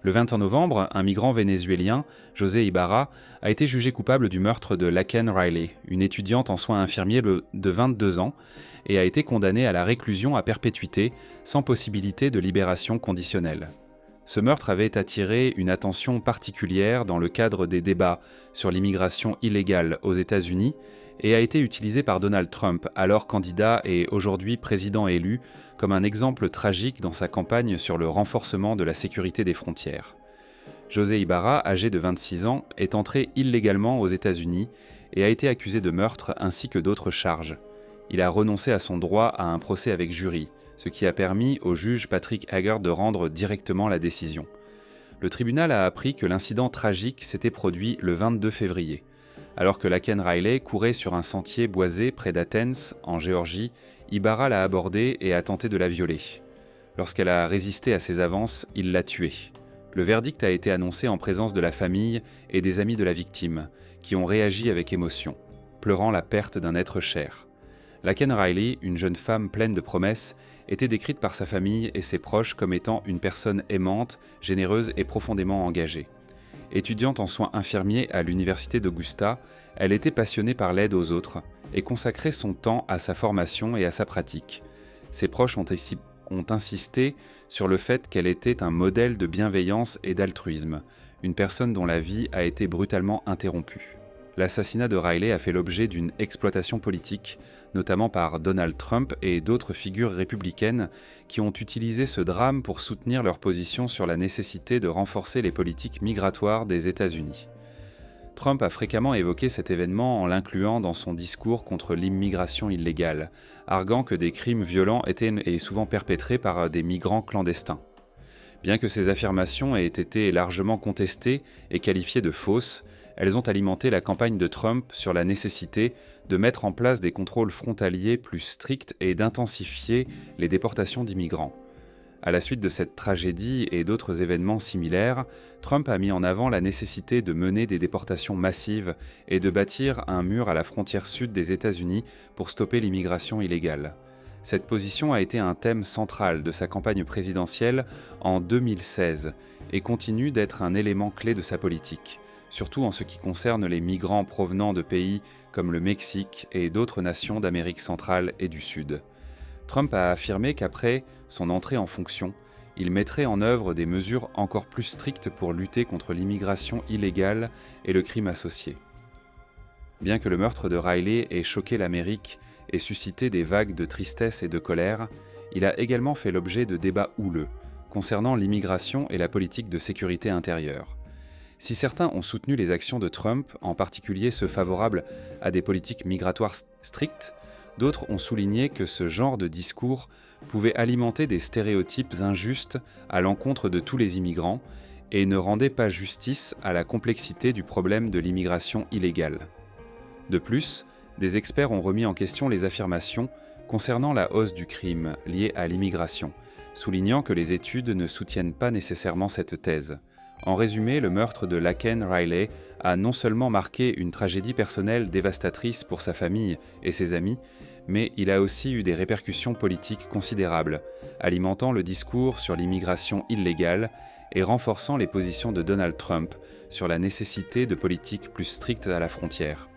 Le 21 novembre, un migrant vénézuélien, José Ibarra, a été jugé coupable du meurtre de Laken Riley, une étudiante en soins infirmiers de 22 ans, et a été condamné à la réclusion à perpétuité, sans possibilité de libération conditionnelle. Ce meurtre avait attiré une attention particulière dans le cadre des débats sur l'immigration illégale aux États-Unis et a été utilisé par Donald Trump, alors candidat et aujourd'hui président élu, comme un exemple tragique dans sa campagne sur le renforcement de la sécurité des frontières. José Ibarra, âgé de 26 ans, est entré illégalement aux États-Unis et a été accusé de meurtre ainsi que d'autres charges. Il a renoncé à son droit à un procès avec jury, ce qui a permis au juge Patrick Hager de rendre directement la décision. Le tribunal a appris que l'incident tragique s'était produit le 22 février. Alors que Laken Riley courait sur un sentier boisé près d'Athens, en Géorgie, Ibarra l'a abordée et a tenté de la violer. Lorsqu'elle a résisté à ses avances, il l'a tuée. Le verdict a été annoncé en présence de la famille et des amis de la victime, qui ont réagi avec émotion, pleurant la perte d'un être cher. Laken Riley, une jeune femme pleine de promesses, était décrite par sa famille et ses proches comme étant une personne aimante, généreuse et profondément engagée. Étudiante en soins infirmiers à l'université d'Augusta, elle était passionnée par l'aide aux autres et consacrait son temps à sa formation et à sa pratique. Ses proches ont insisté sur le fait qu'elle était un modèle de bienveillance et d'altruisme, une personne dont la vie a été brutalement interrompue. L'assassinat de Riley a fait l'objet d'une exploitation politique, notamment par Donald Trump et d'autres figures républicaines qui ont utilisé ce drame pour soutenir leur position sur la nécessité de renforcer les politiques migratoires des États-Unis. Trump a fréquemment évoqué cet événement en l'incluant dans son discours contre l'immigration illégale, arguant que des crimes violents étaient et souvent perpétrés par des migrants clandestins. Bien que ces affirmations aient été largement contestées et qualifiées de fausses, elles ont alimenté la campagne de Trump sur la nécessité de mettre en place des contrôles frontaliers plus stricts et d'intensifier les déportations d'immigrants. À la suite de cette tragédie et d'autres événements similaires, Trump a mis en avant la nécessité de mener des déportations massives et de bâtir un mur à la frontière sud des États-Unis pour stopper l'immigration illégale. Cette position a été un thème central de sa campagne présidentielle en 2016 et continue d'être un élément clé de sa politique, surtout en ce qui concerne les migrants provenant de pays comme le Mexique et d'autres nations d'Amérique centrale et du Sud. Trump a affirmé qu'après son entrée en fonction, il mettrait en œuvre des mesures encore plus strictes pour lutter contre l'immigration illégale et le crime associé. Bien que le meurtre de Riley ait choqué l'Amérique et suscité des vagues de tristesse et de colère, il a également fait l'objet de débats houleux concernant l'immigration et la politique de sécurité intérieure. Si certains ont soutenu les actions de Trump, en particulier ceux favorables à des politiques migratoires strictes, d'autres ont souligné que ce genre de discours pouvait alimenter des stéréotypes injustes à l'encontre de tous les immigrants et ne rendait pas justice à la complexité du problème de l'immigration illégale. De plus, des experts ont remis en question les affirmations concernant la hausse du crime lié à l'immigration, soulignant que les études ne soutiennent pas nécessairement cette thèse. En résumé, le meurtre de Laken Riley a non seulement marqué une tragédie personnelle dévastatrice pour sa famille et ses amis, mais il a aussi eu des répercussions politiques considérables, alimentant le discours sur l'immigration illégale et renforçant les positions de Donald Trump sur la nécessité de politiques plus strictes à la frontière.